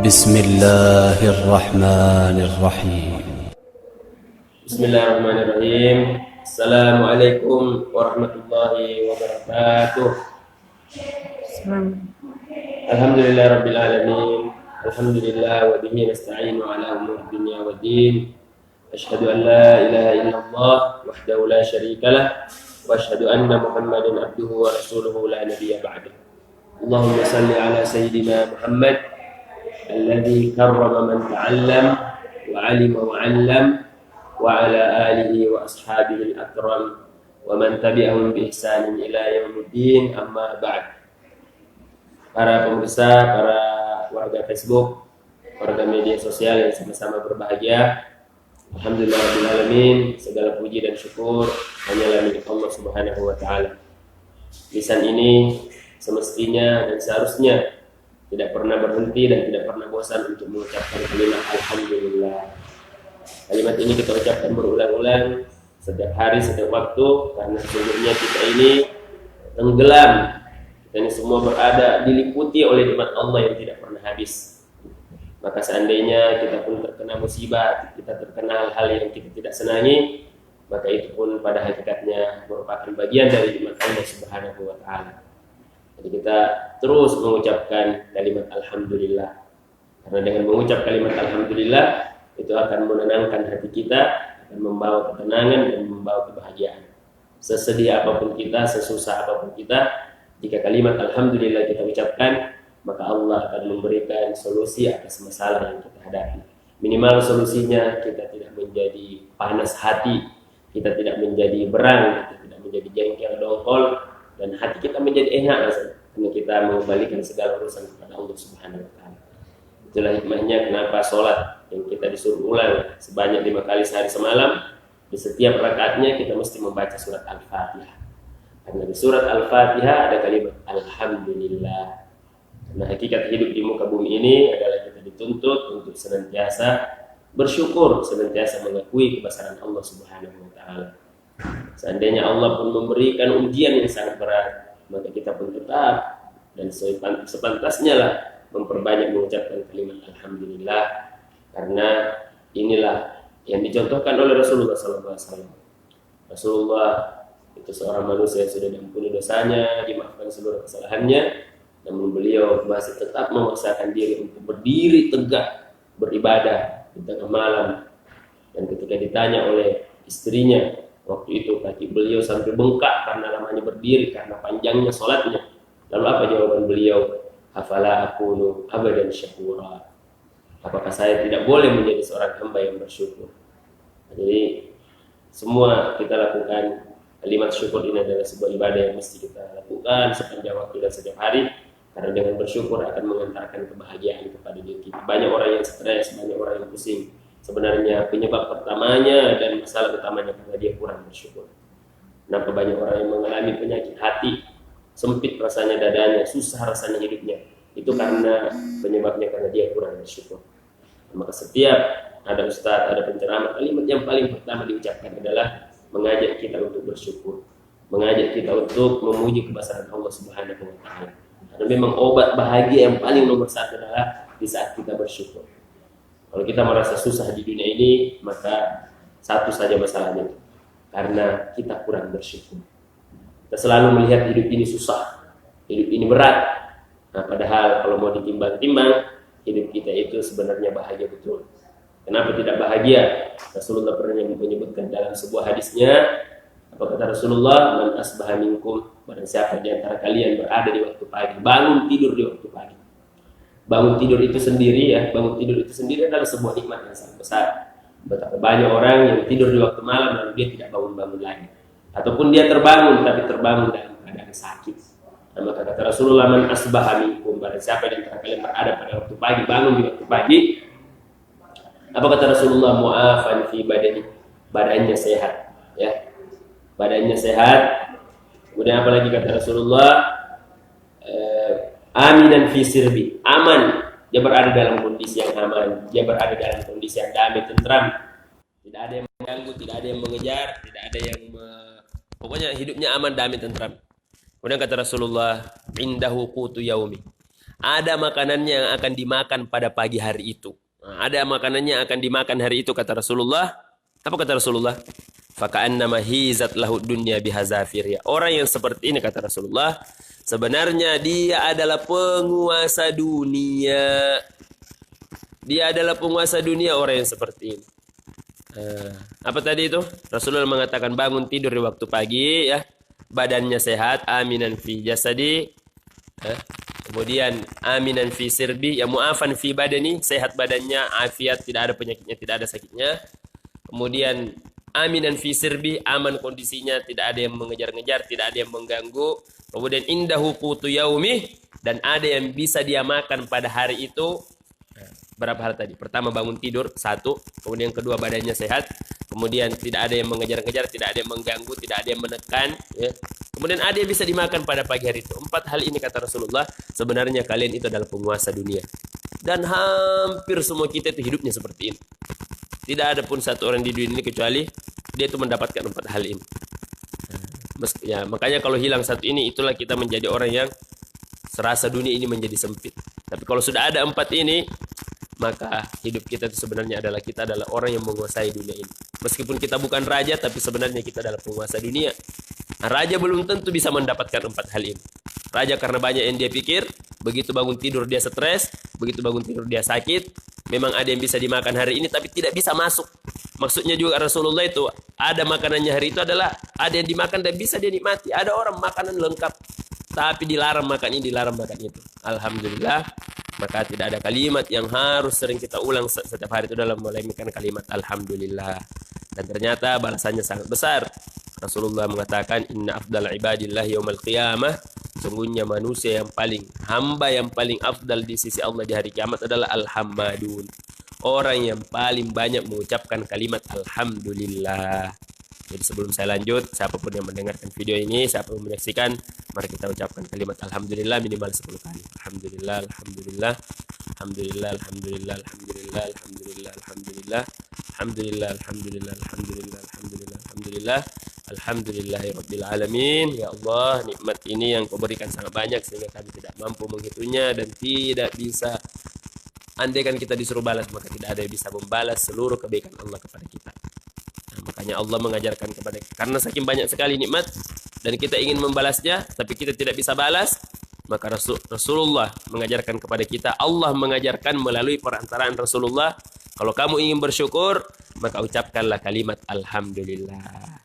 بسم الله الرحمن الرحيم. Bismillahirrahmanirrahim. Assalamualaikum warahmatullahi wabarakatuh. Alhamdulillah rabbil alamin. Alhamdulillah wa bihi nasta'inu ala umuri dunya waddin. Asyhadu an la ilaha illallah wahdahu la syarika lah wa asyhadu anna Muhammadan abduhu wa rasuluhu la nabiyya ba'dahu. Allahumma salli ala sayyidina Muhammad alladzi karrama man ta'allam wa 'alima wa 'allam wa ala alihi wa ashabihi al-akram wa man tabi'ahum bi ihsanin ila yaumiddin, amma ba'd. Para pemirsa, para warga Facebook, warga media sosial yang sama-sama berbahagia, alhamdulillah alamin, segala puji dan syukur hanyalah milik Allah Subhanahu wa taala. Lisan ini semestinya dan seharusnya tidak pernah berhenti dan tidak pernah bosan untuk mengucapkan kalimat alhamdulillah. Kalimat ini kita ucapkan berulang-ulang setiap hari, setiap waktu, karena sesungguhnya kita ini tenggelam, kita ini semua berada diliputi oleh nikmat Allah yang tidak pernah habis. Maka seandainya kita pun terkena musibah, kita terkena hal yang kita tidak senangi, maka itu pun pada hakikatnya merupakan bagian dari nikmat Allah Subhanahu wa taala. Jadi kita terus mengucapkan kalimat alhamdulillah. Karena dengan mengucap kalimat alhamdulillah itu akan menenangkan hati kita, akan membawa ketenangan dan membawa kebahagiaan. Sesedih apapun kita, sesusah apapun kita, jika kalimat alhamdulillah kita ucapkan, maka Allah akan memberikan solusi atas masalah yang kita hadapi. Minimal solusinya kita tidak menjadi panas hati, kita tidak menjadi berang, kita tidak menjadi jengkel dongkol, dan hati kita menjadi enak karena kita mengembalikan segala urusan kepada Allah Subhanahu wa taala. Itulah hikmahnya kenapa sholat yang kita disuruh ulang sebanyak 5 kali sehari semalam, di setiap rakaatnya kita mesti membaca surat Al-Fatihah. Karena di surat Al-Fatihah ada kalimat alhamdulillah. Karena hakikat hidup di muka bumi ini adalah kita dituntut untuk senantiasa bersyukur, senantiasa mengakui kebesaran Allah Subhanahu wa taala. Seandainya Allah pun memberikan ujian yang sangat berat, maka kita pun tetap dan sepantasnya lah memperbanyak mengucapkan kalimat alhamdulillah, karena inilah yang dicontohkan oleh Rasulullah SAW. Rasulullah itu seorang manusia yang sudah diampuni dosanya, dimaafkan seluruh kesalahannya, namun beliau masih tetap memaksakan diri untuk berdiri tegak beribadah di tengah malam. Dan ketika ditanya oleh istrinya, waktu itu kaki beliau sampai bengkak karena lamanya berdiri, karena panjangnya sholatnya. Lalu apa jawaban beliau? Afala akunu abadan syakura. Apakah saya tidak boleh menjadi seorang hamba yang bersyukur? Jadi semua kita lakukan kalimat syukur ini adalah sebuah ibadah yang mesti kita lakukan sepanjang waktu dan setiap hari, karena dengan bersyukur akan mengantarkan kebahagiaan kepada diri kita. Banyak orang yang stres, banyak orang yang pusing. Sebenarnya penyebab pertamanya dan masalah utamanya karena dia kurang bersyukur. Kenapa banyak orang yang mengalami penyakit hati, sempit rasanya dadanya, susah rasanya hidupnya? Itu karena penyebabnya karena dia kurang bersyukur. Maka setiap ada ustaz, ada penceramah, kalimat yang paling pertama diucapkan adalah mengajak kita untuk bersyukur, mengajak kita untuk memuji kebesaran Allah Subhanahu wa taala. Karena memang obat bahagia yang paling nomor satu adalah di saat kita bersyukur. Kalau kita merasa susah di dunia ini, maka satu saja masalahnya, karena kita kurang bersyukur. Kita selalu melihat hidup ini susah, hidup ini berat. Nah, padahal kalau mau ditimbang-timbang, hidup kita itu sebenarnya bahagia betul. Kenapa tidak bahagia? Rasulullah pernah menyebutkan dalam sebuah hadisnya, apa kata Rasulullah? Man asbaha minkum, barang siapa di antara kalian berada di waktu pagi, bangun tidur di waktu pagi. Bangun tidur itu sendiri adalah sebuah nikmat yang sangat besar. Betapa banyak orang yang tidur di waktu malam lalu dia tidak bangun-bangun lagi, ataupun dia terbangun tapi terbangun dalam keadaan sakit. Nah, maka kata Rasulullah, man asbaha minkum, barang siapa di antara kalian berada pada waktu pagi, bangun di waktu pagi, apa kata Rasulullah? Mu'afan fi badani, badannya sehat, ya, badannya sehat. Kemudian apa lagi kata Rasulullah? Aminan fi sirbi, aman, dia berada dalam kondisi yang aman, dia berada dalam kondisi yang damai, tentram, tidak ada yang mengganggu, tidak ada yang mengejar, tidak ada yang pokoknya hidupnya aman, damai, tentram. Kemudian kata Rasulullah, indahu qutu yaumi, ada makanannya yang akan dimakan pada pagi hari itu. Nah, ada makanannya yang akan dimakan hari itu, kata Rasulullah. Apa kata Rasulullah? Faka'annama hizat lahu dunya bihazafirya. Orang yang seperti ini, kata Rasulullah, sebenarnya dia adalah penguasa dunia. Dia adalah penguasa dunia, orang yang seperti ini. Apa tadi itu? Rasulullah mengatakan bangun tidur di waktu pagi, ya, badannya sehat, aminan fi jasadi, kemudian aminan fi sirbi, ya mu'afan fi badani, sehat badannya, afiat, tidak ada penyakitnya, tidak ada sakitnya. Kemudian aminan fi sirbi, aman kondisinya, tidak ada yang mengejar-ngejar, tidak ada yang mengganggu. Kemudian indahu qutu yaumih, dan ada yang bisa dia makan pada hari itu. Berapa hal tadi? Pertama, bangun tidur, 1. Kemudian kedua, badannya sehat. Kemudian tidak ada yang mengejar-ngejar, tidak ada yang mengganggu, tidak ada yang menekan, ya. Kemudian ada yang bisa dimakan pada pagi hari itu. 4 hal ini, kata Rasulullah, sebenarnya kalian itu adalah penguasa dunia. Dan hampir semua kita itu hidupnya seperti ini. Tidak ada pun satu orang di dunia ini kecuali dia itu mendapatkan 4 hal ini. Ya, makanya kalau hilang satu ini, itulah kita menjadi orang yang serasa dunia ini menjadi sempit. Tapi kalau sudah ada 4 ini, maka hidup kita itu sebenarnya adalah kita adalah orang yang menguasai dunia ini. Meskipun kita bukan raja, tapi sebenarnya kita adalah penguasa dunia. Nah, raja belum tentu bisa mendapatkan 4 hal ini. Raja karena banyak yang dia pikir, begitu bangun tidur dia stres, begitu bangun tidur dia sakit. Memang ada yang bisa dimakan hari ini, tapi tidak bisa masuk. Maksudnya juga Rasulullah itu, ada makanannya hari itu adalah, ada yang dimakan dan bisa dia nikmati. Ada orang makanan lengkap, tapi dilarang makan ini, dilarang makan itu. Alhamdulillah. Maka tidak ada kalimat yang harus sering kita ulang setiap hari itu dalam melainkan kalimat Alhamdulillah. Dan ternyata balasannya sangat besar. Rasulullah mengatakan, Inna afdal ibadillah yaumal qiyamah. Sungguhnya manusia yang paling, hamba yang paling afdal di sisi Allah di hari kiamat adalah Al-Hammadun. Orang yang paling banyak mengucapkan kalimat Alhamdulillah. Jadi sebelum saya lanjut, siapapun yang mendengarkan video ini, siapapun yang menyaksikan, mari kita ucapkan kalimat Alhamdulillah minimal 10 kali. Alhamdulillah, Alhamdulillah, Alhamdulillah, Alhamdulillah, Alhamdulillah, Alhamdulillah, Alhamdulillah, Alhamdulillah, Alhamdulillah, Alhamdulillah, Alhamdulillah, Alhamdulillah, Alhamdulillahirabbil alamin. Ya Allah, nikmat ini yang Kau berikan sangat banyak sehingga kami tidak mampu menghitungnya dan tidak bisa. Andaikan kita disuruh balas, maka tidak ada yang bisa membalas seluruh kebaikan Allah kepada kita. Makanya Allah mengajarkan kepada kita, karena saking banyak sekali nikmat dan kita ingin membalasnya tapi kita tidak bisa balas, maka Rasulullah mengajarkan kepada kita, Allah mengajarkan melalui perantaraan Rasulullah, kalau kamu ingin bersyukur maka ucapkanlah kalimat Alhamdulillah.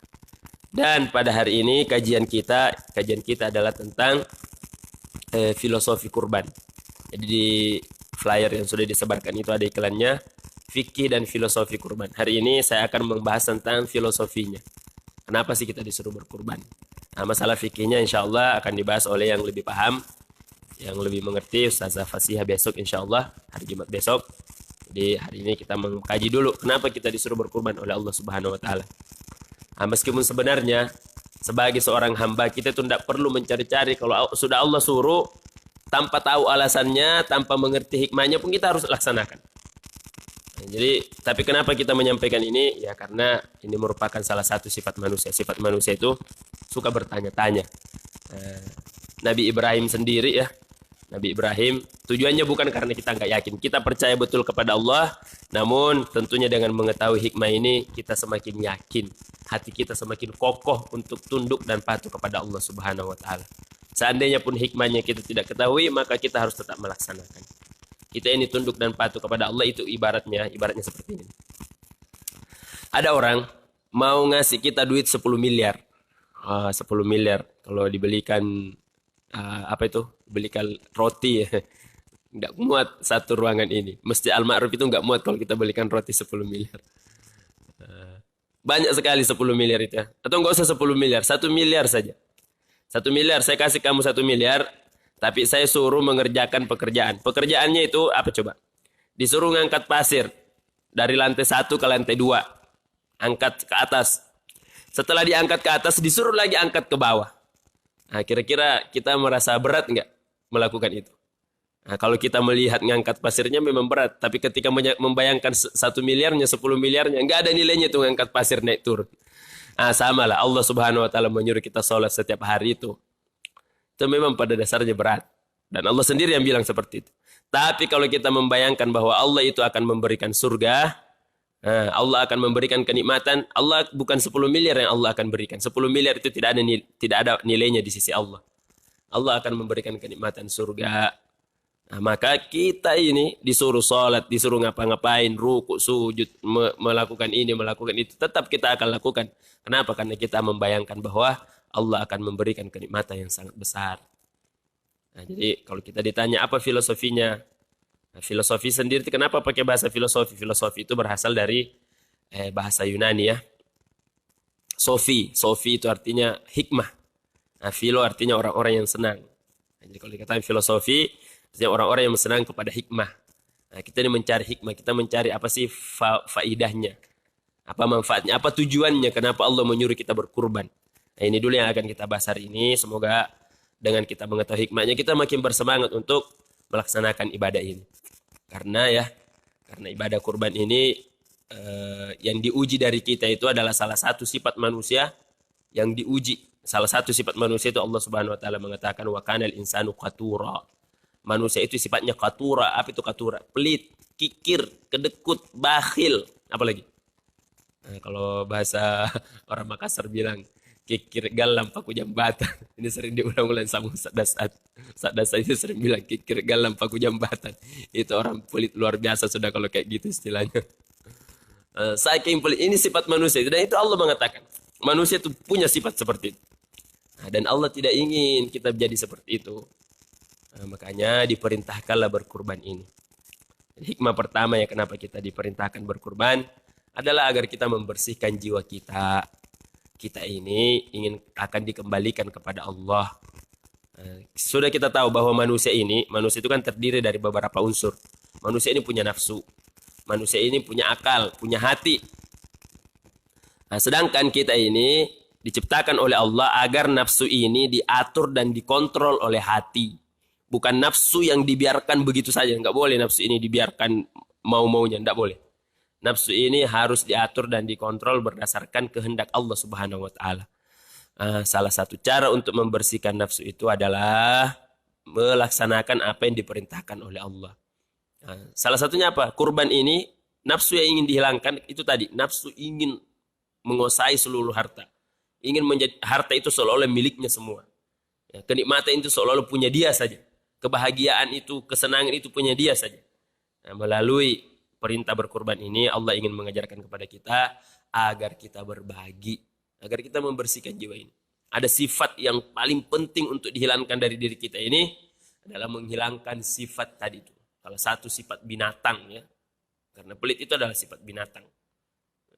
Dan pada hari ini kajian kita adalah tentang filosofi kurban. Jadi di flyer yang sudah disebarkan itu ada iklannya, fikih dan filosofi kurban. Hari ini saya akan membahas tentang filosofinya. Kenapa sih kita disuruh berkurban? Nah, masalah fikihnya insya Allah akan dibahas oleh yang lebih paham, yang lebih mengerti, Ustazah Fasihah besok insya Allah, hari Jumat besok. Jadi hari ini kita mengkaji dulu kenapa kita disuruh berkurban oleh Allah Subhanahu Wa Taala. Nah, meskipun sebenarnya sebagai seorang hamba kita itu tidak perlu mencari-cari, kalau sudah Allah suruh, tanpa tahu alasannya, tanpa mengerti hikmahnya pun kita harus laksanakan. Jadi, tapi kenapa kita menyampaikan ini? Ya karena ini merupakan salah satu sifat manusia. Sifat manusia itu suka bertanya-tanya. Nabi Ibrahim sendiri ya, Nabi Ibrahim tujuannya bukan karena kita nggak yakin. Kita percaya betul kepada Allah, namun tentunya dengan mengetahui hikmah ini kita semakin yakin. Hati kita semakin kokoh untuk tunduk dan patuh kepada Allah Subhanahu Wa Taala. Seandainya pun hikmahnya kita tidak ketahui, maka kita harus tetap melaksanakan. Kita ini tunduk dan patuh kepada Allah, itu ibaratnya seperti ini. Ada orang mau ngasih kita duit 10 miliar. 10 miliar kalau dibelikan belikan roti ya. Nggak muat satu ruangan ini. Masjid Al-Ma'ruf itu nggak muat kalau kita belikan roti 10 miliar. Banyak sekali 10 miliar itu ya. Atau nggak usah 10 miliar, 1 miliar saja. 1 miliar, saya kasih kamu 1 miliar. Tapi saya suruh mengerjakan pekerjaan. Pekerjaannya itu apa coba? Disuruh ngangkat pasir. Dari lantai 1 ke lantai 2. Angkat ke atas. Setelah diangkat ke atas, disuruh lagi angkat ke bawah. Nah, kira-kira kita merasa berat nggak melakukan itu? Nah, kalau kita melihat ngangkat pasirnya memang berat. Tapi ketika membayangkan 1 miliarnya, 10 miliarnya, nggak ada nilainya tuh ngangkat pasir naik turun. Nah, sama lah. Allah Subhanahu Wa Taala menyuruh kita sholat setiap hari itu. Itu memang pada dasarnya berat. Dan Allah sendiri yang bilang seperti itu. Tapi kalau kita membayangkan bahwa Allah itu akan memberikan surga, Allah akan memberikan kenikmatan, Allah bukan 10 miliar yang Allah akan berikan. 10 miliar itu tidak ada nilainya di sisi Allah. Allah akan memberikan kenikmatan surga. Nah, maka kita ini disuruh sholat, disuruh ngapa-ngapain, rukuk, sujud, melakukan ini, melakukan itu. Tetap kita akan lakukan. Kenapa? Karena kita membayangkan bahwa Allah akan memberikan kenikmatan yang sangat besar. Nah, jadi kalau kita ditanya apa filosofinya? Nah, filosofi sendiri kenapa pakai bahasa filosofi? Filosofi itu berasal dari bahasa Yunani ya. Sofi itu artinya hikmah. Nah, filo artinya orang-orang yang senang. Nah, jadi kalau dikatakan filosofi, artinya orang-orang yang senang kepada hikmah. Nah, kita ini mencari hikmah, kita mencari apa sih faidahnya, apa manfaatnya, apa tujuannya, kenapa Allah menyuruh kita berkurban. Nah, ini dulu yang akan kita bahas hari ini. Semoga dengan kita mengetahui hikmahnya, kita makin bersemangat untuk melaksanakan ibadah ini. Karena ibadah kurban ini yang diuji dari kita itu adalah salah satu sifat manusia yang diuji. Salah satu sifat manusia itu Allah Subhanahu wa taala mengatakan wa kanal insanu qatura. Manusia itu sifatnya qatura. Apa itu qatura? Pelit, kikir, kedekut, bakhil, apalagi? Nah, kalau bahasa orang Makassar bilang kikir galam paku jambatan. Ini sering diulang-ulang sama Ustaz Dasad itu sering bilang kikir galam paku jambatan. Itu orang pelit luar biasa sudah kalau kayak gitu istilahnya. Saking pelit, ini sifat manusia. Dan itu Allah mengatakan manusia itu punya sifat seperti itu. Nah, dan Allah tidak ingin kita jadi seperti itu. Nah, makanya diperintahkanlah berkurban ini. Dan hikmah pertama ya kenapa kita diperintahkan berkurban adalah agar kita membersihkan jiwa kita. Kita ini akan dikembalikan kepada Allah. Nah, sudah kita tahu bahwa manusia itu kan terdiri dari beberapa unsur. Manusia ini punya nafsu. Manusia ini punya akal, punya hati. Nah, sedangkan kita ini diciptakan oleh Allah agar nafsu ini diatur dan dikontrol oleh hati. Bukan nafsu yang dibiarkan begitu saja. Enggak boleh nafsu ini dibiarkan mau-maunya. Enggak boleh. Nafsu ini harus diatur dan dikontrol berdasarkan kehendak Allah Subhanahu wa taala. Salah satu cara untuk membersihkan nafsu itu adalah melaksanakan apa yang diperintahkan oleh Allah. Salah satunya apa? Kurban ini, nafsu yang ingin dihilangkan itu tadi. Nafsu ingin menguasai seluruh harta. Ingin menjadi harta itu seolah-olah miliknya semua. Ya, kenikmatan itu seolah-olah punya dia saja. Kebahagiaan itu, kesenangan itu punya dia saja. Nah, melalui perintah berkurban ini Allah ingin mengajarkan kepada kita agar kita berbagi, agar kita membersihkan jiwa ini. Ada sifat yang paling penting untuk dihilangkan dari diri kita ini adalah menghilangkan sifat tadi itu. Salah satu sifat binatang ya. Karena pelit itu adalah sifat binatang.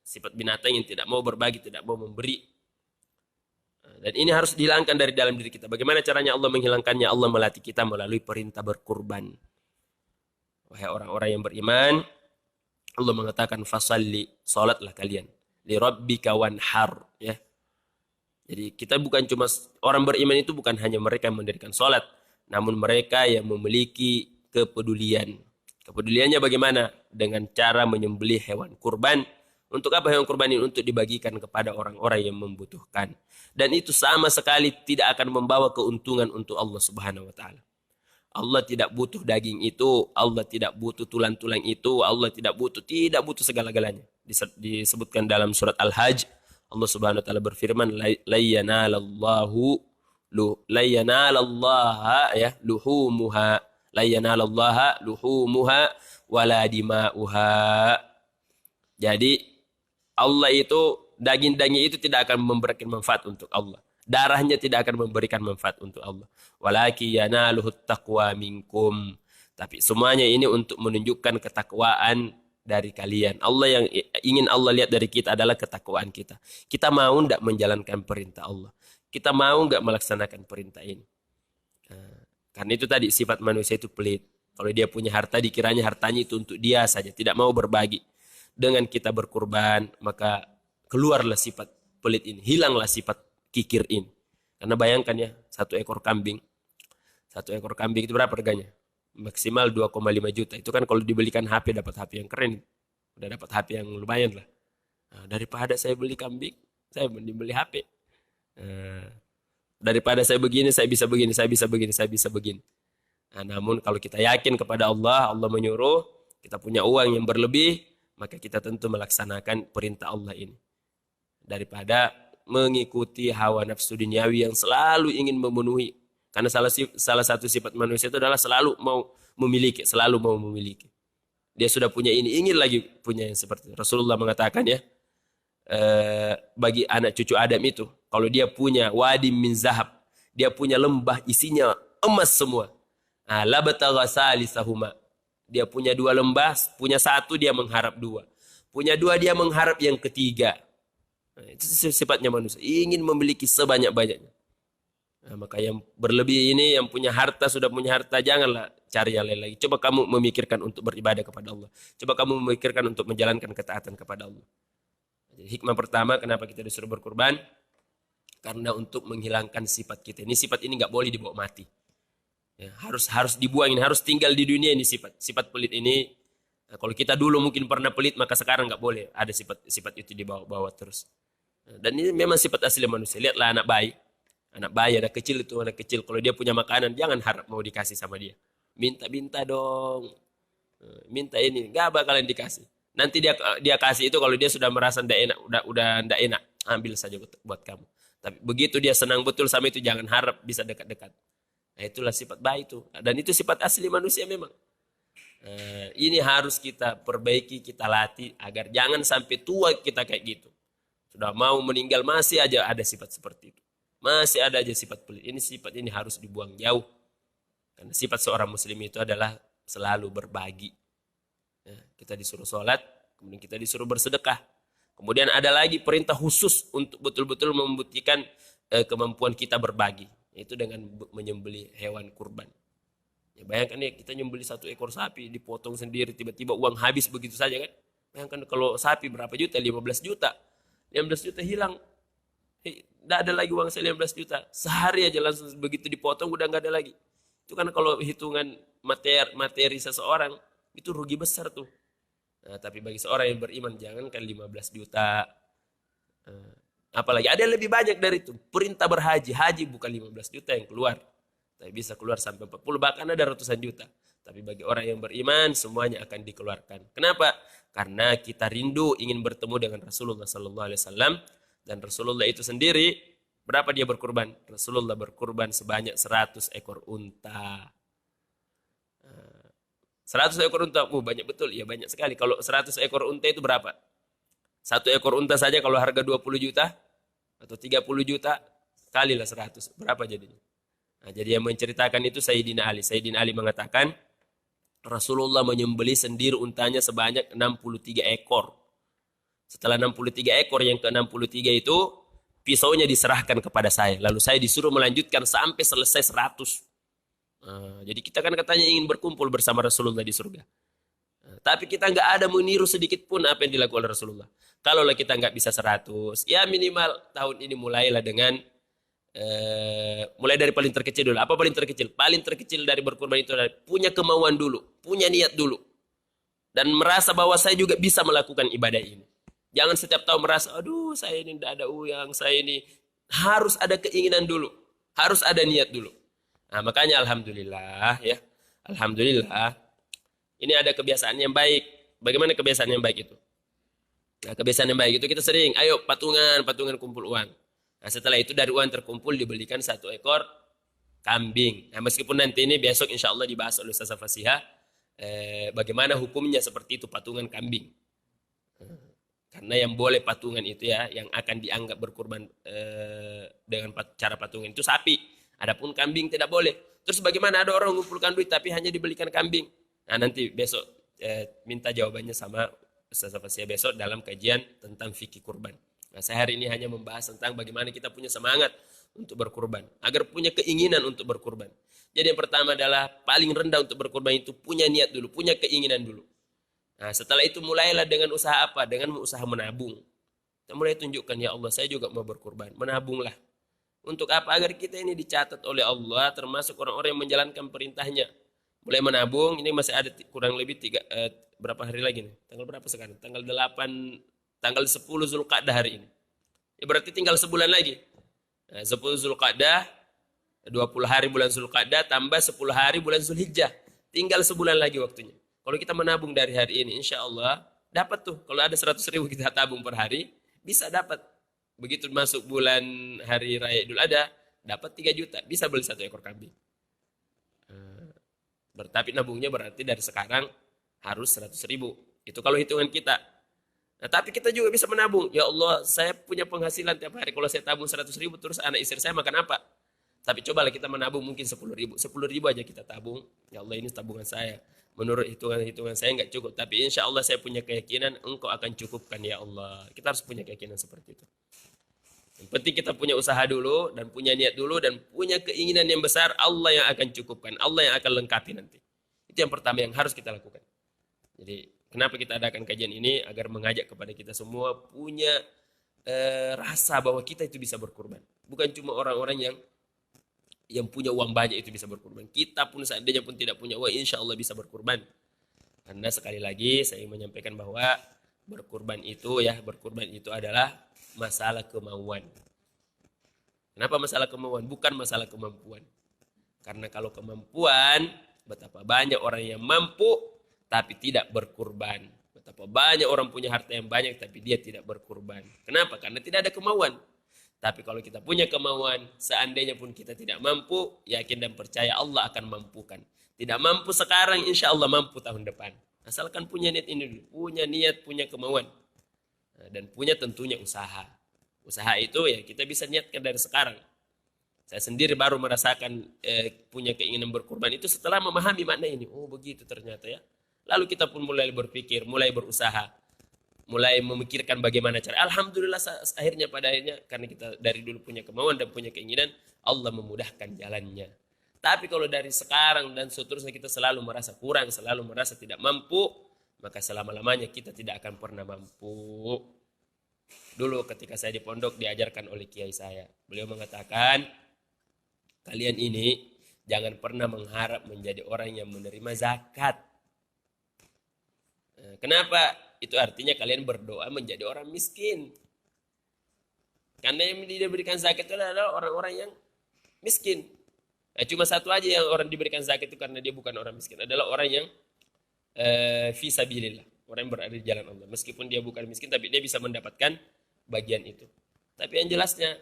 Sifat binatang yang tidak mau berbagi, tidak mau memberi. Dan ini harus dihilangkan dari dalam diri kita. Bagaimana caranya Allah menghilangkannya? Allah melatih kita melalui perintah berkurban. Wahai orang-orang yang beriman, Allah mengatakan fasalli, salatlah kalian, li rabbika wanhar, ya. Jadi kita bukan cuma orang beriman itu bukan hanya mereka yang mendirikan salat, namun mereka yang memiliki kepedulian. Kepeduliannya bagaimana? Dengan cara menyembelih hewan kurban. Untuk apa hewan kurban ini? Untuk dibagikan kepada orang-orang yang membutuhkan. Dan itu sama sekali tidak akan membawa keuntungan untuk Allah Subhanahu wa taala. Allah tidak butuh daging itu, Allah tidak butuh tulang-tulang itu, Allah tidak butuh segala-galanya. Disebutkan dalam surat Al-Hajj, Allah Subhanahu wa taala berfirman, la yanalallaha luhumuha wala dima'uha. Jadi Allah itu, daging-daging itu tidak akan memberikan manfaat untuk Allah. Darahnya tidak akan memberikan manfaat untuk Allah. Walaki yanaluhut taqwa minkum. Tapi semuanya ini untuk menunjukkan ketakwaan dari kalian. Allah yang ingin Allah lihat dari kita adalah ketakwaan kita. Kita mau tidak menjalankan perintah Allah? Kita mau nggak melaksanakan perintah ini? Karena itu tadi sifat manusia itu pelit. Kalau dia punya harta, dikiranya hartanya itu untuk dia saja, tidak mau berbagi. Dengan kita berkurban, maka keluarlah sifat pelit ini, hilanglah sifat kikir ini. Karena bayangkan ya, satu ekor kambing itu berapa harganya? Maksimal 2,5 juta. Itu kan kalau dibelikan HP, dapat HP yang keren, udah dapat HP yang lumayan lah. Nah, daripada saya beli kambing, saya mending beli HP. Daripada saya begini, saya bisa begini. Nah, namun kalau kita yakin kepada Allah, Allah menyuruh, kita punya uang yang berlebih, maka kita tentu melaksanakan perintah Allah ini. Daripada mengikuti hawa nafsu duniawi yang selalu ingin memenuhi. Karena salah satu sifat manusia itu adalah selalu mau memiliki, selalu mau memiliki. Dia sudah punya ini, ingin lagi punya yang seperti itu. Rasulullah mengatakan ya, bagi anak cucu Adam itu, kalau dia punya wadi min zahab, dia punya lembah isinya emas semua. La batagha salisahuma. Dia punya 2 lembah, punya 1 dia mengharap 2. Punya 2 dia mengharap yang ketiga. Nah, itu sifatnya manusia, ingin memiliki sebanyak-banyaknya. Nah, maka yang berlebih ini, yang punya harta, sudah punya harta, janganlah cari yang lain lagi. Coba kamu memikirkan untuk beribadah kepada Allah. Coba kamu memikirkan untuk menjalankan ketaatan kepada Allah. Jadi hikmah pertama kenapa kita disuruh berkurban, karena untuk menghilangkan sifat kita. Ini sifat ini nggak boleh dibawa mati. Ya, harus dibuangin, harus tinggal di dunia ini sifat pelit ini. Nah, kalau kita dulu mungkin pernah pelit, maka sekarang nggak boleh ada sifat itu dibawa terus. Nah, dan ini memang sifat asli manusia. Lihatlah anak bayi, anak kecil itu, anak kecil kalau dia punya makanan, jangan harap mau dikasih sama dia. Minta dong, minta ini, nggak bakalan dikasih. Nanti dia kasih itu kalau dia sudah merasa tidak enak, udah tidak enak, ambil saja buat kamu. Tapi begitu dia senang betul sama itu, jangan harap bisa dekat-dekat. Nah, itulah sifat baik itu. Dan itu sifat asli manusia memang. Ini harus kita perbaiki, kita latih agar jangan sampai tua kita kayak gitu. Sudah mau meninggal masih aja ada sifat seperti itu. Masih ada aja sifat pelit. Ini sifat ini harus dibuang jauh. Karena sifat seorang muslim itu adalah selalu berbagi. Kita disuruh sholat, kemudian kita disuruh bersedekah. Kemudian ada lagi perintah khusus untuk betul-betul membuktikan kemampuan kita berbagi. Itu dengan menyembelih hewan kurban. Ya, bayangkan ya, kita nyembelih 1 ekor sapi, dipotong sendiri, tiba-tiba uang habis begitu saja kan. Bayangkan kalau sapi berapa juta? 15 juta. 15 juta hilang. Tidak ada lagi uang saya 15 juta. Sehari aja langsung begitu dipotong udah nggak ada lagi. Itu kan kalau hitungan materi seseorang, itu rugi besar tuh. Nah, tapi bagi seorang yang beriman, jangankan 15 juta. Apalagi ada yang lebih banyak dari itu. Perintah berhaji. Haji bukan 15 juta yang keluar. Tapi bisa keluar sampai 40. Bahkan ada ratusan juta. Tapi bagi orang yang beriman, semuanya akan dikeluarkan. Kenapa? Karena kita rindu ingin bertemu dengan Rasulullah SAW. Dan Rasulullah itu sendiri, berapa dia berkurban? Rasulullah berkurban sebanyak 100 ekor unta. 100 ekor unta, banyak betul. Ya banyak sekali. Kalau 100 ekor unta itu berapa? 1 ekor unta saja kalau harga 20 juta atau 30 juta, kalilah 100. Berapa jadinya? Nah, jadi yang menceritakan itu Sayyidina Ali. Sayyidina Ali mengatakan, Rasulullah menyembelih sendiri untanya sebanyak 63 ekor. Setelah 63 ekor, yang ke-63 itu, pisaunya diserahkan kepada saya. Lalu saya disuruh melanjutkan sampai selesai 100. Jadi kita kan katanya ingin berkumpul bersama Rasulullah di surga. Tapi kita nggak ada meniru sedikit pun apa yang dilakukan oleh Rasulullah. Kalaulah kita nggak bisa 100, ya minimal tahun ini mulailah dengan mulai dari paling terkecil dulu. Apa paling terkecil? Paling terkecil dari berkurban itu adalah punya kemauan dulu, punya niat dulu, dan merasa bahwa saya juga bisa melakukan ibadah ini. Jangan setiap tahun merasa, aduh saya ini tidak ada uang, saya ini harus ada keinginan dulu, harus ada niat dulu. Nah, makanya alhamdulillah ya, alhamdulillah. Ini ada kebiasaan yang baik. Bagaimana kebiasaan yang baik itu? Nah, kebiasaan yang baik itu kita sering, ayo patungan kumpul uang. Nah, setelah itu dari uang terkumpul dibelikan 1 ekor kambing. Nah, meskipun nanti ini besok insya Allah dibahas oleh Ustaz Fasihah, bagaimana hukumnya seperti itu patungan kambing. Karena yang boleh patungan itu ya, yang akan dianggap berkurban dengan cara patungan itu sapi. Adapun kambing tidak boleh. Terus bagaimana ada orang mengumpulkan duit tapi hanya dibelikan kambing? Nah, nanti besok minta jawabannya sama Ustaz Fasihah besok dalam kajian tentang fikih kurban. Nah, saya hari ini hanya membahas tentang bagaimana kita punya semangat untuk berkurban, agar punya keinginan untuk berkurban. Jadi yang pertama adalah paling rendah untuk berkurban itu punya niat dulu, punya keinginan dulu. Nah, setelah itu mulailah dengan usaha apa? Dengan usaha menabung. Kita mulai tunjukkan, ya Allah saya juga mau berkurban, menabunglah. Untuk apa? Agar kita ini dicatat oleh Allah termasuk orang-orang yang menjalankan perintahnya. Mulai menabung, ini masih ada kurang lebih berapa hari lagi nih? Tanggal berapa sekarang? Tanggal 10 Zulqa'dah hari ini. Ya berarti tinggal sebulan lagi. Nah, 10 Zulqa'dah, 20 hari bulan Zulqa'dah tambah 10 hari bulan Zulhijjah. Tinggal sebulan lagi waktunya. Kalau kita menabung dari hari ini, insya Allah dapat tuh. Kalau ada 100.000 kita tabung per hari, bisa dapat. Begitu masuk bulan hari raya Idul Adha, dapat 3 juta. Bisa beli 1 ekor kambing. Tapi nabungnya berarti dari sekarang harus 100.000. Itu kalau hitungan kita. Nah, tapi kita juga bisa menabung. Ya Allah, saya punya penghasilan tiap hari. Kalau saya tabung 100.000, terus anak istri saya makan apa? Tapi cobalah kita menabung mungkin 10.000. 10.000 aja kita tabung. Ya Allah, ini tabungan saya. Menurut hitungan-hitungan saya nggak cukup. Tapi insya Allah saya punya keyakinan engkau akan cukupkan ya Allah. Kita harus punya keyakinan seperti itu. Yang penting kita punya usaha dulu. Dan punya niat dulu. Dan punya keinginan yang besar. Allah yang akan cukupkan. Allah yang akan lengkapi nanti. Itu yang pertama yang harus kita lakukan. Jadi kenapa kita adakan kajian ini? Agar mengajak kepada kita semua punya rasa bahwa kita itu bisa berkorban. Bukan cuma orang-orang yang punya uang banyak itu bisa berkorban. Kita pun seandainya pun tidak punya uang, insya Allah bisa berkorban. Karena sekali lagi saya menyampaikan bahwa berkorban itu adalah masalah kemauan. Kenapa masalah kemauan? Bukan masalah kemampuan. Karena kalau kemampuan, betapa banyak orang yang mampu tapi tidak berkorban. Betapa banyak orang punya harta yang banyak tapi dia tidak berkorban. Kenapa? Karena tidak ada kemauan. Tapi kalau kita punya kemauan, seandainya pun kita tidak mampu, yakin dan percaya Allah akan mampukan. Tidak mampu sekarang, insya Allah mampu tahun depan. Asalkan punya niat ini dulu. Punya niat, punya kemauan. Dan punya tentunya usaha. Usaha itu ya kita bisa niatkan dari sekarang. Saya sendiri baru merasakan punya keinginan berkorban itu setelah memahami makna ini. Oh begitu ternyata ya. Lalu kita pun mulai berpikir, mulai berusaha. Mulai memikirkan bagaimana cara. Alhamdulillah pada akhirnya karena kita dari dulu punya kemauan dan punya keinginan, Allah memudahkan jalannya. Tapi kalau dari sekarang dan seterusnya kita selalu merasa kurang, selalu merasa tidak mampu, maka selama-lamanya kita tidak akan pernah mampu. Dulu ketika saya di pondok diajarkan oleh kiai saya. Beliau mengatakan, kalian ini jangan pernah mengharap menjadi orang yang menerima zakat. Kenapa? Itu artinya kalian berdoa menjadi orang miskin. Karena yang diberikan zakat itu adalah orang-orang yang miskin. Nah, cuma satu aja yang orang diberikan zakat itu karena dia bukan orang miskin. Adalah orang yang fi sabilillah. Orang yang berada di jalan Allah. Meskipun dia bukan miskin tapi dia bisa mendapatkan bagian itu. Tapi yang jelasnya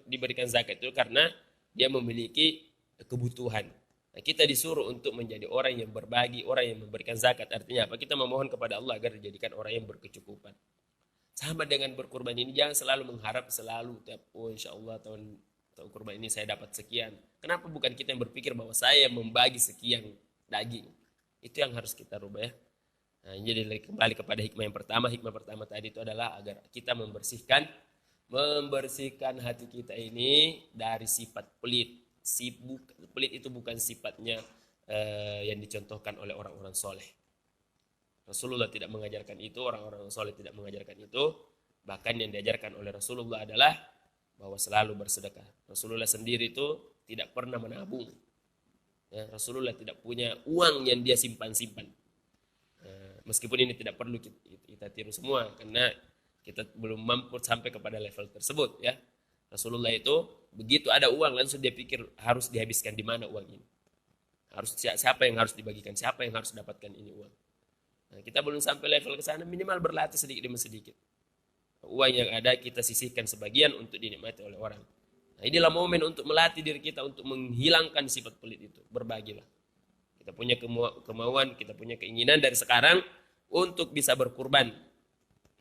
diberikan zakat itu karena dia memiliki kebutuhan. Nah, kita disuruh untuk menjadi orang yang berbagi, orang yang memberikan zakat. Artinya apa? Kita memohon kepada Allah agar dijadikan orang yang berkecukupan. Sama dengan berkurban ini, jangan selalu mengharap insya Allah tahun kurban ini saya dapat sekian. Kenapa bukan kita yang berpikir bahwa saya membagi sekian daging? Itu yang harus kita rubah ya. Nah, jadi kembali kepada hikmah yang pertama. Hikmah pertama tadi itu adalah agar kita membersihkan hati kita ini dari sifat pelit. Pelit itu bukan sifatnya yang dicontohkan oleh orang-orang soleh. Rasulullah tidak mengajarkan itu, orang-orang soleh tidak mengajarkan itu. Bahkan yang diajarkan oleh Rasulullah adalah bahwa selalu bersedekah. Rasulullah sendiri itu tidak pernah menabung. Ya, Rasulullah tidak punya uang yang dia simpan-simpan. Meskipun ini tidak perlu kita tiru semua karena kita belum mampu sampai kepada level tersebut ya. Rasulullah itu begitu ada uang langsung dia pikir harus dihabiskan di mana uang ini. Siapa yang harus dibagikan, siapa yang harus dapatkan ini uang. Nah, kita belum sampai level ke sana, minimal berlatih sedikit demi sedikit. Uang yang ada kita sisihkan sebagian untuk dinikmati oleh orang. Nah, inilah momen untuk melatih diri kita untuk menghilangkan sifat pelit itu. Berbagilah. Kita punya kemauan, kita punya keinginan dari sekarang untuk bisa berkurban,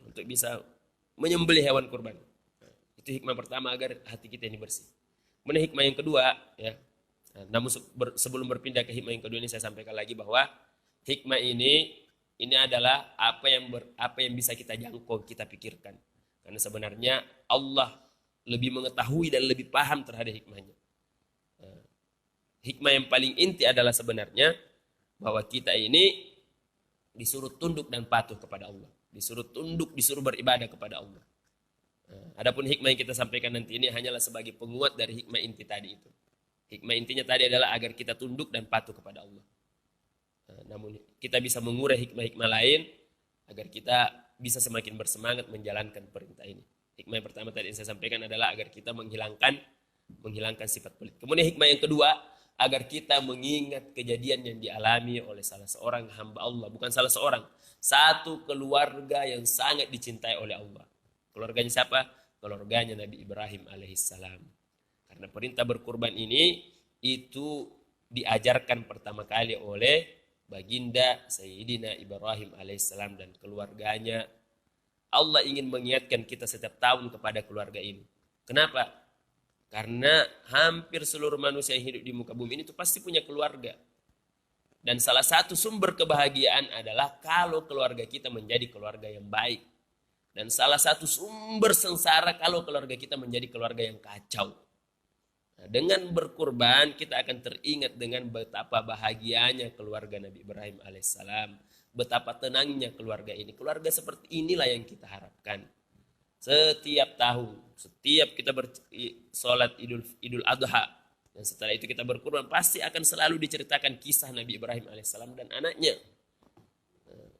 untuk bisa menyembelih hewan kurban. Itu hikmah pertama agar hati kita ini bersih. Kemudian hikmah yang kedua, ya. Namun sebelum berpindah ke hikmah yang kedua ini saya sampaikan lagi bahwa hikmah ini adalah apa yang bisa kita jangkau, kita pikirkan. Karena sebenarnya Allah lebih mengetahui dan lebih paham terhadap hikmahnya. Hikmah yang paling inti adalah sebenarnya bahwa kita ini disuruh tunduk dan patuh kepada Allah. Disuruh tunduk, disuruh beribadah kepada Allah. Adapun hikmah yang kita sampaikan nanti ini hanyalah sebagai penguat dari hikmah inti tadi itu. Hikmah intinya tadi adalah agar kita tunduk dan patuh kepada Allah. Namun kita bisa mengurai hikmah-hikmah lain agar kita bisa semakin bersemangat menjalankan perintah ini. Hikmah yang pertama tadi yang saya sampaikan adalah agar kita menghilangkan menghilangkan sifat pelit. Kemudian hikmah yang kedua, agar kita mengingat kejadian yang dialami oleh salah seorang hamba Allah. Bukan salah seorang, satu keluarga yang sangat dicintai oleh Allah. Keluarganya siapa? Keluarganya Nabi Ibrahim alaihissalam. Karena perintah berkurban ini itu diajarkan pertama kali oleh baginda Sayyidina Ibrahim alaihissalam dan keluarganya. Allah ingin mengingatkan kita setiap tahun kepada keluarga ini. Kenapa? Karena hampir seluruh manusia yang hidup di muka bumi ini itu pasti punya keluarga. Dan salah satu sumber kebahagiaan adalah kalau keluarga kita menjadi keluarga yang baik. Dan salah satu sumber sengsara kalau keluarga kita menjadi keluarga yang kacau. Nah, dengan berkurban kita akan teringat dengan betapa bahagianya keluarga Nabi Ibrahim alaihissalam. Betapa tenangnya keluarga ini. Keluarga seperti inilah yang kita harapkan. Setiap tahun, setiap kita sholat idul adha, dan setelah itu kita berkurban, pasti akan selalu diceritakan kisah Nabi Ibrahim alaihissalam dan anaknya.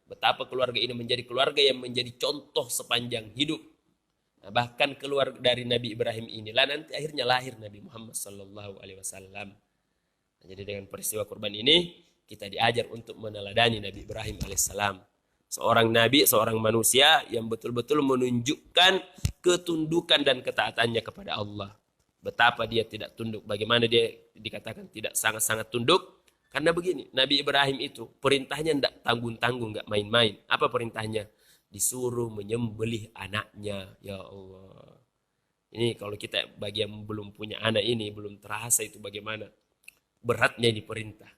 Betapa keluarga ini menjadi keluarga yang menjadi contoh sepanjang hidup. Nah, bahkan keluar dari Nabi Ibrahim inilah nanti akhirnya lahir Nabi Muhammad sallallahu alaihi wasallam. Nah, jadi dengan peristiwa kurban ini kita diajar untuk meneladani Nabi Ibrahim alaihissalam. Seorang nabi, seorang manusia yang betul-betul menunjukkan ketundukan dan ketaatannya kepada Allah. Betapa dia tidak tunduk, bagaimana dia dikatakan tidak sangat-sangat tunduk. Karena begini, Nabi Ibrahim itu perintahnya tidak tanggung-tanggung, nggak main-main. Apa perintahnya? Disuruh menyembelih anaknya. Ya Allah. Ini kalau kita bagi yang belum punya anak ini, belum terasa itu bagaimana beratnya ini perintah.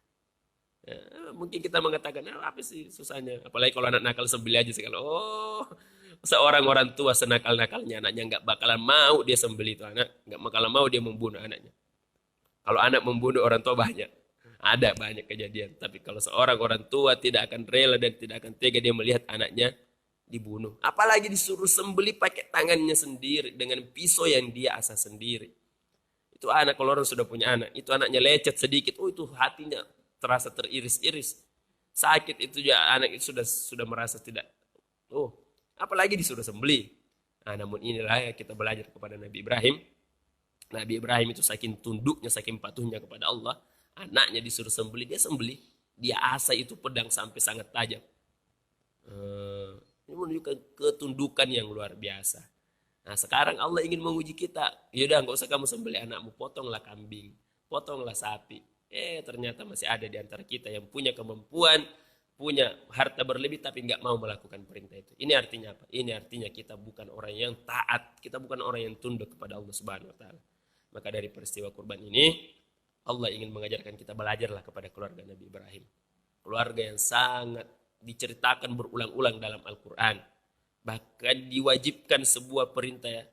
Ya, mungkin kita mengatakan, apa sih susahnya? Apalagi kalau anak nakal sembelih aja sekali. Oh, seorang orang tua senakal-nakalnya anaknya nggak bakalan mau dia sembelih itu anak. Nggak bakalan mau dia membunuh anaknya. Kalau anak membunuh orang tua banyak. Ada banyak kejadian. Tapi kalau seorang orang tua tidak akan rela dan tidak akan tega dia melihat anaknya dibunuh. Apalagi disuruh sembelih pakai tangannya sendiri. Dengan pisau yang dia asah sendiri. Itu anak, kalau orang sudah punya anak. Itu anaknya lecet sedikit. Oh, itu hatinya terasa teriris-iris. Sakit itu ya, anak itu sudah merasa tidak. Oh, apalagi disuruh sembelih. Nah, namun inilah ya kita belajar kepada Nabi Ibrahim. Nabi Ibrahim itu saking tunduknya, saking patuhnya kepada Allah. Anaknya disuruh sembelih, dia sembelih. Dia asah itu pedang sampai sangat tajam. Ini menunjukkan ketundukan yang luar biasa. Nah, sekarang Allah ingin menguji kita. Yaudah, nggak usah kamu sembelih anakmu, potonglah kambing, potonglah sapi. Ternyata masih ada di antara kita yang punya kemampuan, punya harta berlebih tapi nggak mau melakukan perintah itu. Ini artinya apa? Ini artinya kita bukan orang yang taat, kita bukan orang yang tunduk kepada Allah Subhanahu wa taala. Maka dari peristiwa kurban ini Allah ingin mengajarkan kita belajarlah kepada keluarga Nabi Ibrahim. Keluarga yang sangat diceritakan berulang-ulang dalam Al-Quran. Bahkan diwajibkan sebuah perintah ya.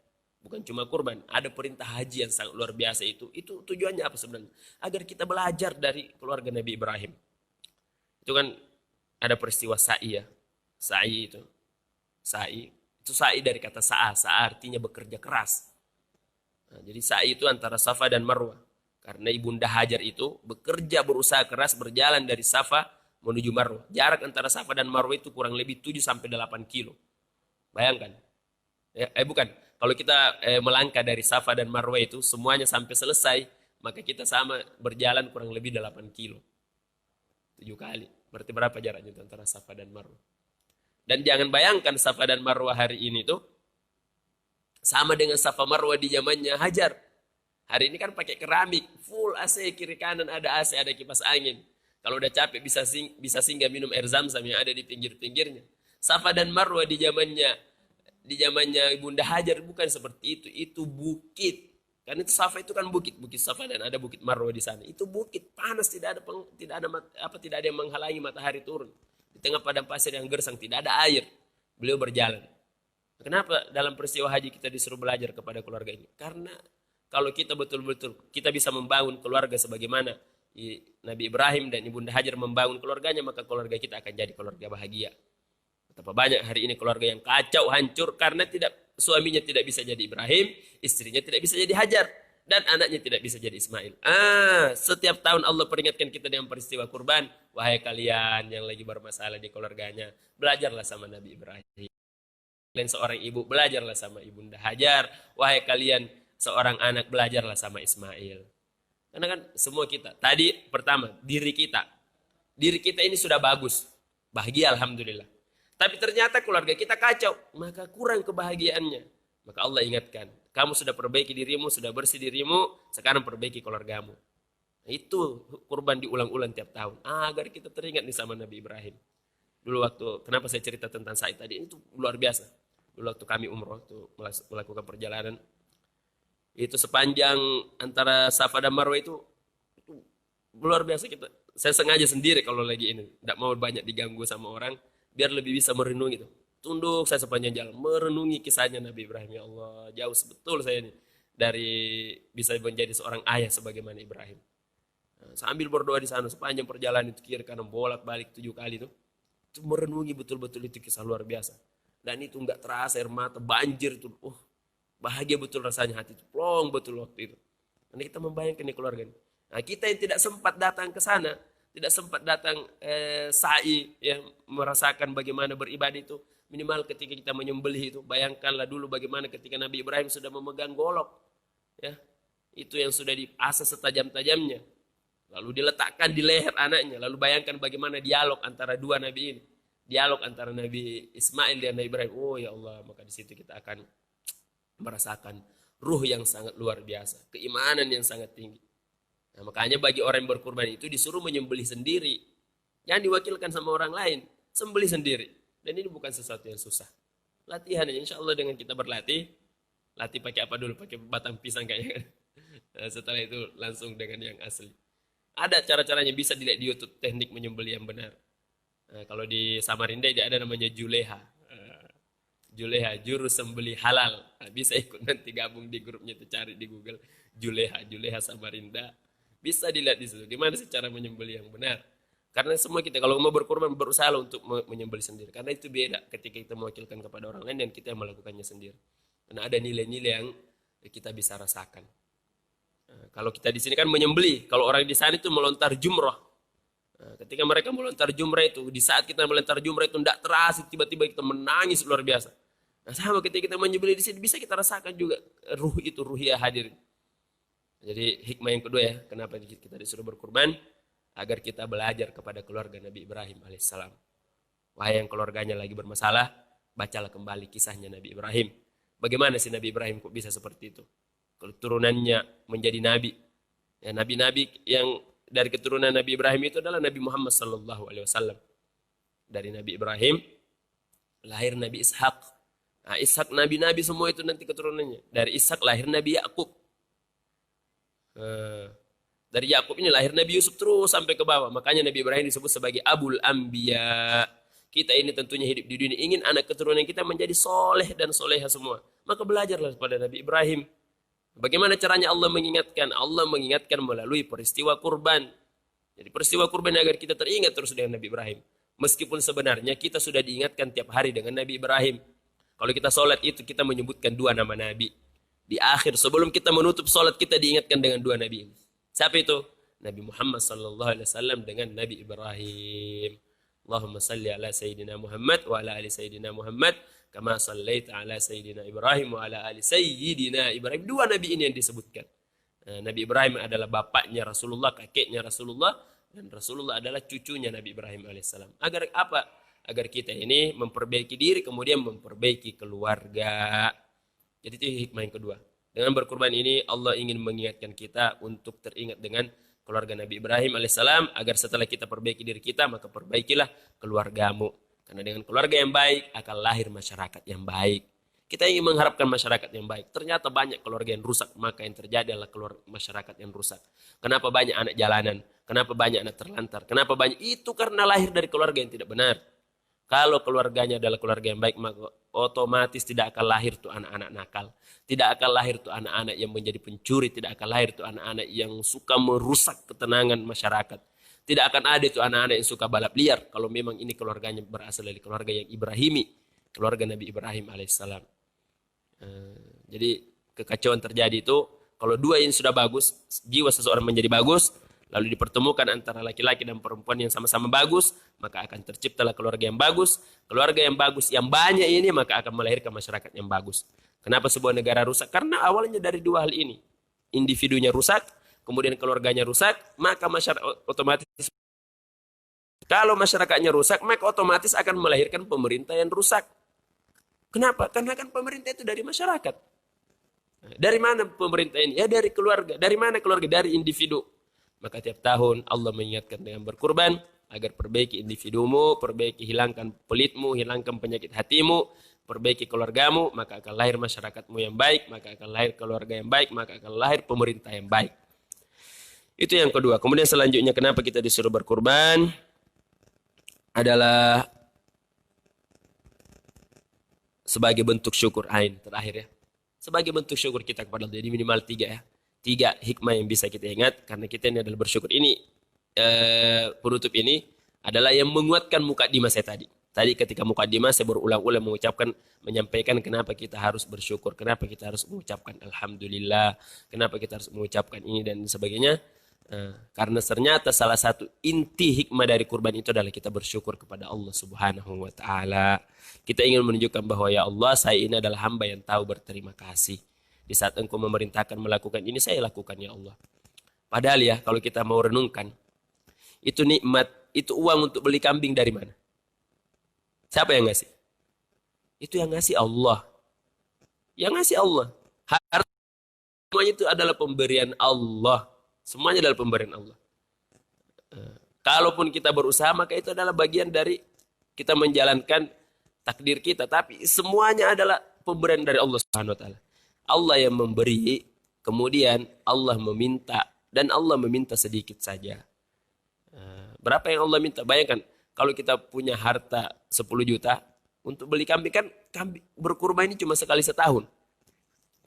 Bukan cuma kurban, ada perintah haji yang sangat luar biasa itu. Itu tujuannya apa sebenarnya? Agar kita belajar dari keluarga Nabi Ibrahim. Itu kan ada peristiwa sa'i ya. Sa'i itu. Sa'i. Itu sa'i dari kata sa'a. Sa'a artinya bekerja keras. Nah, jadi sa'i itu antara Safa dan Marwah. Karena Ibunda Hajar itu bekerja berusaha keras berjalan dari Safa menuju Marwah. Jarak antara Safa dan Marwah itu kurang lebih 7-8 kilo. Bayangkan. Bukan. Kalau kita melangkah dari Safa dan Marwah itu semuanya sampai selesai, maka kita sama berjalan kurang lebih 8 kilo. 7 kali. Berarti berapa jaraknya itu antara Safa dan Marwah? Dan jangan bayangkan Safa dan Marwah hari ini tuh sama dengan Safa Marwah di zamannya Hajar. Hari ini kan pakai keramik, full AC, kiri kanan ada AC, ada kipas angin. Kalau udah capek bisa singgah minum air zam-zam yang ada di pinggir-pinggirnya. Safa dan Marwah di zamannya Ibunda Hajar bukan seperti itu. Itu bukit. Karena itu Safa itu kan bukit Safa dan ada bukit Marwah di sana. Itu bukit panas, tidak ada yang menghalangi matahari turun. Di tengah padang pasir yang gersang tidak ada air. Beliau berjalan. Kenapa dalam peristiwa haji kita disuruh belajar kepada keluarga ini? Karena kalau kita betul-betul kita bisa membangun keluarga sebagaimana Nabi Ibrahim dan Ibunda Hajar membangun keluarganya, maka keluarga kita akan jadi keluarga bahagia. Betapa banyak hari ini keluarga yang kacau, hancur karena suaminya tidak bisa jadi Ibrahim, istrinya tidak bisa jadi Hajar, dan anaknya tidak bisa jadi Ismail. Setiap tahun Allah peringatkan kita dengan peristiwa kurban. Wahai kalian yang lagi bermasalah di keluarganya, belajarlah sama Nabi Ibrahim. Kalian seorang ibu, belajarlah sama Ibunda Hajar. Wahai kalian seorang anak belajarlah sama Ismail. Karena kan semua kita, tadi pertama diri kita ini sudah bagus, bahagia alhamdulillah. Tapi ternyata keluarga kita kacau, maka kurang kebahagiaannya. Maka Allah ingatkan, kamu sudah perbaiki dirimu, sudah bersih dirimu, sekarang perbaiki keluargamu. Nah, itu kurban diulang-ulang tiap tahun, agar kita teringat nih sama Nabi Ibrahim. Dulu waktu, kenapa saya cerita tentang Said tadi, itu luar biasa. Dulu waktu kami umroh, tuh melakukan perjalanan, itu sepanjang antara Safa dan Marwah itu luar biasa kita. Saya sengaja sendiri kalau lagi ini, tidak mau banyak diganggu sama orang, biar lebih bisa merenungi itu. Tunduk saya sepanjang jalan, merenungi kisahnya Nabi Ibrahim. Ya Allah, jauh betul saya ini dari bisa menjadi seorang ayah sebagaimana Ibrahim. Nah, sambil berdoa di sana sepanjang perjalanan itu, kiri kanan bolak-balik 7 kali itu merenungi betul-betul itu kisah luar biasa. Dan itu enggak terasa air mata, banjir itu. Bahagia betul rasanya hati itu, plong betul waktu itu. Karena kita membayangkan nih keluarga ini. Nah, kita yang tidak sempat datang ke sana, tidak sempat datang sa'i, yang merasakan bagaimana beribadah itu, minimal ketika kita menyembelih itu, bayangkanlah dulu bagaimana ketika Nabi Ibrahim sudah memegang golok, ya, itu yang sudah diasah setajam-tajamnya, lalu diletakkan di leher anaknya, lalu bayangkan bagaimana dialog antara dua Nabi ini, dialog antara Nabi Ismail dan Nabi Ibrahim. Oh ya Allah, maka di situ kita akan merasakan ruh yang sangat luar biasa, keimanan yang sangat tinggi. Nah, makanya bagi orang yang berkurban itu disuruh menyembelih sendiri. Jangan diwakilkan sama orang lain. Sembelih sendiri. Dan ini bukan sesuatu yang susah. Latihan aja. Insya Allah dengan kita berlatih. Latih pakai apa dulu? Pakai batang pisang kayaknya. Nah, setelah itu langsung dengan yang asli. Ada cara-caranya, bisa dilihat di YouTube teknik menyembelih yang benar. Nah, kalau di Samarinda ada namanya Juleha. Juleha, juru sembelih halal. Nah, bisa ikut nanti gabung di grupnya itu, cari di Google. Juleha Samarinda. Bisa dilihat di situ gimana sih cara menyembelih yang benar. Karena semua kita kalau mau berkurban berusaha untuk menyembelih sendiri. Karena itu beda ketika kita mewakilkan kepada orang lain dan kita yang melakukannya sendiri. Karena ada nilai-nilai yang kita bisa rasakan. Nah, kalau kita di sini kan menyembelih, kalau orang di sana itu melontar jumrah. Nah, ketika mereka melontar jumrah itu, di saat kita melontar jumrah itu tidak terasa, tiba-tiba kita menangis luar biasa. Nah, sama ketika kita menyembelih di sini bisa kita rasakan juga ruh itu, ruhiyah hadir. Jadi hikmah yang kedua ya, kenapa kita disuruh berkurban? Agar kita belajar kepada keluarga Nabi Ibrahim alaihissalam. Wahai yang keluarganya lagi bermasalah, bacalah kembali kisahnya Nabi Ibrahim. Bagaimana sih Nabi Ibrahim kok bisa seperti itu? Keturunannya menjadi nabi. Ya, nabi-nabi yang dari keturunan Nabi Ibrahim itu adalah Nabi Muhammad SAW. Dari Nabi Ibrahim lahir Nabi Ishak. Nah, Ishak nabi-nabi semua itu nanti keturunannya. Dari Ishak lahir Nabi Yakub. Dari Yakub ini lahir Nabi Yusuf terus sampai ke bawah. Makanya Nabi Ibrahim disebut sebagai Abul Anbiya. Kita ini tentunya hidup di dunia ingin anak keturunan kita menjadi soleh dan soleha semua. Maka belajarlah kepada Nabi Ibrahim. Bagaimana caranya Allah mengingatkan? Allah mengingatkan melalui peristiwa kurban. Jadi peristiwa kurban agar kita teringat terus dengan Nabi Ibrahim. Meskipun sebenarnya kita sudah diingatkan tiap hari dengan Nabi Ibrahim. Kalau kita sholat itu kita menyebutkan 2 nama Nabi. Di akhir sebelum kita menutup sholat kita diingatkan dengan 2 Nabi ini. Siapa itu? Nabi Muhammad SAW dengan Nabi Ibrahim. Allahumma salli ala Sayyidina Muhammad wa ala ali Sayyidina Muhammad. Kama sallaita ala Sayyidina Ibrahim wa ala ali Sayyidina Ibrahim. 2 Nabi ini yang disebutkan. Nabi Ibrahim adalah bapaknya Rasulullah, kakeknya Rasulullah. Dan Rasulullah adalah cucunya Nabi Ibrahim AS. Agar apa? Agar kita ini memperbaiki diri, kemudian memperbaiki keluarga. Jadi itu hikmah yang kedua. Dengan berkurban ini Allah ingin mengingatkan kita untuk teringat dengan keluarga Nabi Ibrahim alaihissalam. Agar setelah kita perbaiki diri kita, maka perbaikilah keluargamu. Karena dengan keluarga yang baik akan lahir masyarakat yang baik. Kita ingin mengharapkan masyarakat yang baik. Ternyata banyak keluarga yang rusak, maka yang terjadi adalah masyarakat yang rusak. Kenapa banyak anak jalanan? Kenapa banyak anak terlantar? Kenapa banyak? Itu karena lahir dari keluarga yang tidak benar. Kalau keluarganya adalah keluarga yang baik, maka otomatis tidak akan lahir tuh anak-anak nakal. Tidak akan lahir tuh anak-anak yang menjadi pencuri. Tidak akan lahir tuh anak-anak yang suka merusak ketenangan masyarakat. Tidak akan ada tuh anak-anak yang suka balap liar. Kalau memang ini keluarganya berasal dari keluarga yang Ibrahimi. Keluarga Nabi Ibrahim alaihissalam. Jadi kekacauan terjadi itu, kalau 2 ini sudah bagus, jiwa seseorang menjadi bagus, lalu dipertemukan antara laki-laki dan perempuan yang sama-sama bagus, maka akan terciptalah keluarga yang bagus. Keluarga yang bagus yang banyak ini maka akan melahirkan masyarakat yang bagus. Kenapa sebuah negara rusak? Karena awalnya dari dua hal ini. Individunya rusak, kemudian keluarganya rusak, maka masyarakat otomatis, kalau masyarakatnya rusak, maka otomatis akan melahirkan pemerintah yang rusak. Kenapa? Karena kan pemerintah itu dari masyarakat. Dari mana pemerintah ini? Ya dari keluarga. Dari mana keluarga? Dari individu. Maka tiap tahun Allah mengingatkan dengan berkurban agar perbaiki individumu, perbaiki, hilangkan pelitmu, hilangkan penyakit hatimu, perbaiki keluargamu, maka akan lahir masyarakatmu yang baik, maka akan lahir keluarga yang baik, maka akan lahir pemerintah yang baik. Itu yang kedua. Kemudian selanjutnya kenapa kita disuruh berkurban adalah sebagai bentuk syukur. Terakhir ya. Sebagai bentuk syukur kita kepada Allah. Jadi minimal 3 ya. 3 hikmah yang bisa kita ingat karena kita ini adalah bersyukur. Ini penutup ini adalah yang menguatkan mukadimah saya tadi. Tadi ketika mukadimah saya berulang-ulang menyampaikan kenapa kita harus bersyukur, kenapa kita harus mengucapkan alhamdulillah, kenapa kita harus mengucapkan ini dan sebagainya. Karena ternyata salah satu inti hikmah dari kurban itu adalah kita bersyukur kepada Allah Subhanahu wa taala. Kita ingin menunjukkan bahwa ya Allah, saya ini adalah hamba yang tahu berterima kasih. Di saat Engkau memerintahkan melakukan ini, saya lakukan ya Allah. Padahal ya, kalau kita mau renungkan, itu nikmat, itu uang untuk beli kambing dari mana? Siapa yang ngasih? Itu yang ngasih Allah. Yang ngasih Allah. Harta semuanya itu adalah pemberian Allah. Semuanya adalah pemberian Allah. Kalaupun kita berusaha, maka itu adalah bagian dari kita menjalankan takdir kita. Tapi semuanya adalah pemberian dari Allah Subhanahu wa taala. Allah yang memberi, kemudian Allah meminta, dan Allah meminta sedikit saja. Berapa yang Allah minta? Bayangkan, kalau kita punya harta 10 juta, untuk beli kambing kan berkurban ini cuma sekali setahun.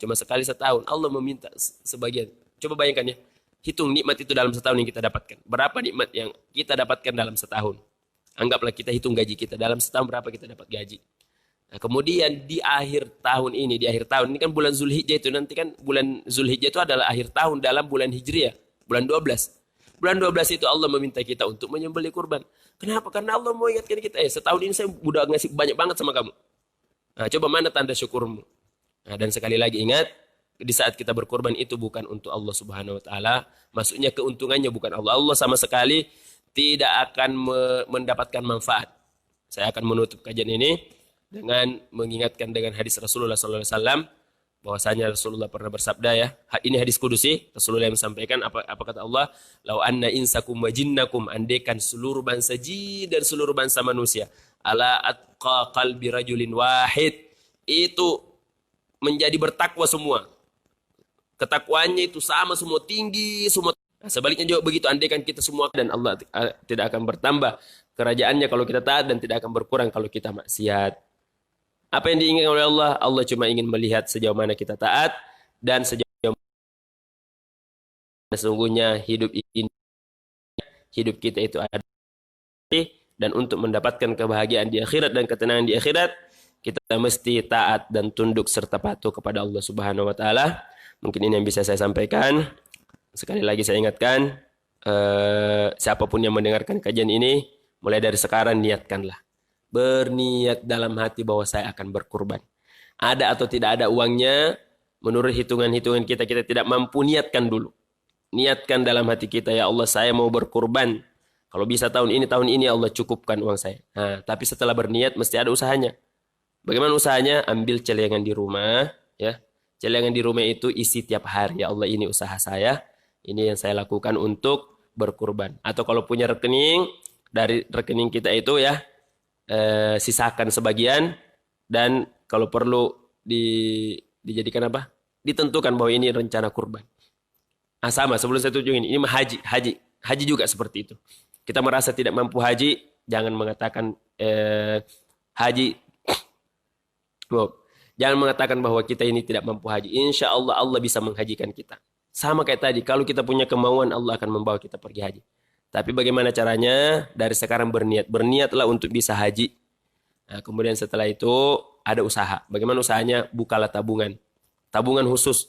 Cuma sekali setahun, Allah meminta sebagian. Coba bayangkan ya, hitung nikmat itu dalam setahun yang kita dapatkan. Berapa nikmat yang kita dapatkan dalam setahun? Anggaplah kita hitung gaji kita. Dalam setahun berapa kita dapat gaji? Nah, kemudian di akhir tahun ini kan bulan Zulhijjah itu, nanti kan bulan Zulhijjah itu adalah akhir tahun dalam bulan Hijriah, bulan 12. Bulan 12 itu Allah meminta kita untuk menyembelih kurban. Kenapa? Karena Allah mau ingatkan kita, setahun ini saya udah ngasih banyak banget sama kamu. Nah, coba mana tanda syukurmu? Nah, dan sekali lagi ingat, di saat kita berkorban itu bukan untuk Allah Subhanahu wa taala, maksudnya keuntungannya bukan Allah. Allah sama sekali tidak akan mendapatkan manfaat. Saya akan menutup kajian ini dengan mengingatkan dengan hadis Rasulullah SAW, bahwasanya Rasulullah pernah bersabda ya, ini hadis kudusi, Rasulullah yang menyampaikan apa kata Allah, lau anna insakum wa jinnakum, andaikan seluruh bangsa jin dan seluruh bangsa manusia, ala atqa qalbi rajulin wahid, itu menjadi bertakwa semua, ketakwaannya itu sama semua, tinggi semua. Nah, sebaliknya juga begitu, andaikan kita semua, dan Allah tidak akan bertambah kerajaannya kalau kita taat, dan tidak akan berkurang kalau kita maksiat. Apa yang diinginkan oleh Allah? Allah cuma ingin melihat sejauh mana kita taat, dan sejauh mana sesungguhnya hidup kita itu ada. Dan untuk mendapatkan kebahagiaan di akhirat dan ketenangan di akhirat, kita mesti taat dan tunduk serta patuh kepada Allah Subhanahu wa taala. Mungkin ini yang bisa saya sampaikan. Sekali lagi saya ingatkan, siapapun yang mendengarkan kajian ini, mulai dari sekarang niatkanlah. Berniat dalam hati bahwa saya akan berkurban. Ada atau tidak ada uangnya, menurut hitungan-hitungan kita tidak mampu, niatkan dulu. Niatkan dalam hati kita, ya Allah saya mau berkurban. Kalau bisa tahun ini Allah cukupkan uang saya. Nah, tapi setelah berniat mesti ada usahanya. Bagaimana usahanya? Ambil celengan di rumah, ya. Celengan di rumah itu isi tiap hari. Ya Allah, ini usaha saya. Ini yang saya lakukan untuk berkurban. Atau kalau punya rekening, dari rekening kita itu ya, sisakan sebagian, dan kalau perlu dijadikan apa? Ditentukan bahwa ini rencana kurban. Sama sebelum saya tunjukin, ini haji juga seperti itu. Kita merasa tidak mampu haji, jangan mengatakan jangan mengatakan bahwa kita ini tidak mampu haji. Insya Allah Allah bisa menghajikan kita. Sama kayak tadi, kalau kita punya kemauan, Allah akan membawa kita pergi haji. Tapi bagaimana caranya? Dari sekarang berniatlah untuk bisa haji. Nah, kemudian setelah itu ada usaha. Bagaimana usahanya? Bukalah tabungan khusus.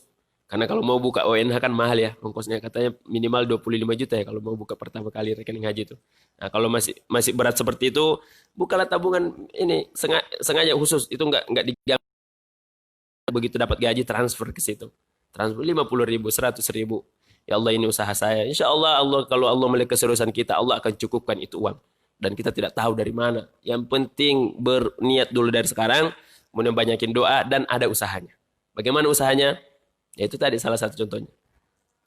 Karena kalau mau buka ONH kan mahal ya, ongkosnya katanya minimal 25 juta ya kalau mau buka pertama kali rekening haji itu. Nah, kalau masih masih berat seperti itu, bukalah tabungan ini sengaja khusus, itu nggak diganti, begitu dapat gaji transfer ke situ. Transfer 50.000, 100.000. Ya Allah, ini usaha saya. Insya Allah, kalau Allah melihat keseriusan kita, Allah akan cukupkan itu uang. Dan kita tidak tahu dari mana. Yang penting berniat dulu dari sekarang, kemudian banyakin doa dan ada usahanya. Bagaimana usahanya? Ya itu tadi salah satu contohnya.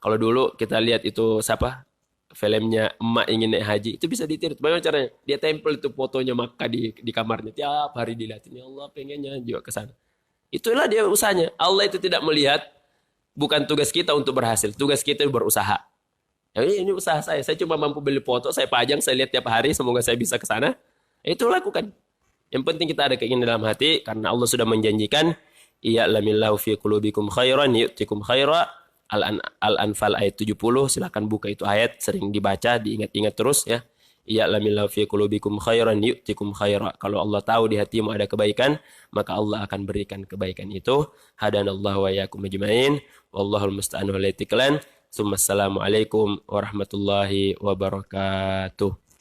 Kalau dulu kita lihat itu siapa? Filmnya Emak Ingin Naik Haji, itu bisa ditiru. Bagaimana caranya? Dia tempel itu fotonya Makkah di kamarnya. Tiap hari dilihatin. Ya Allah, pengennya juga ke sana. Itulah dia usahanya. Allah itu tidak melihat, bukan tugas kita untuk berhasil. Tugas kita berusaha. Ya, ini usaha saya. Saya cuma mampu beli foto, saya pajang, saya lihat tiap hari. Semoga saya bisa ke sana. Itu lakukan. Yang penting kita ada keinginan dalam hati. Karena Allah sudah menjanjikan, Iya'lamillahu fi qulubikum khairan yu'tikum khaira. Al-Anfal ayat 70. Silakan buka itu ayat. Sering dibaca, diingat-ingat terus ya. Iya'lamillahu fi qulubikum khairan yu'tikum khaira. Kalau Allah tahu di hatimu ada kebaikan, maka Allah akan berikan kebaikan itu. Hadanallahu wa iyyakum ajmain. Wallahul musta'an wa la tiqlan. Assalamualaikum warahmatullahi wabarakatuh.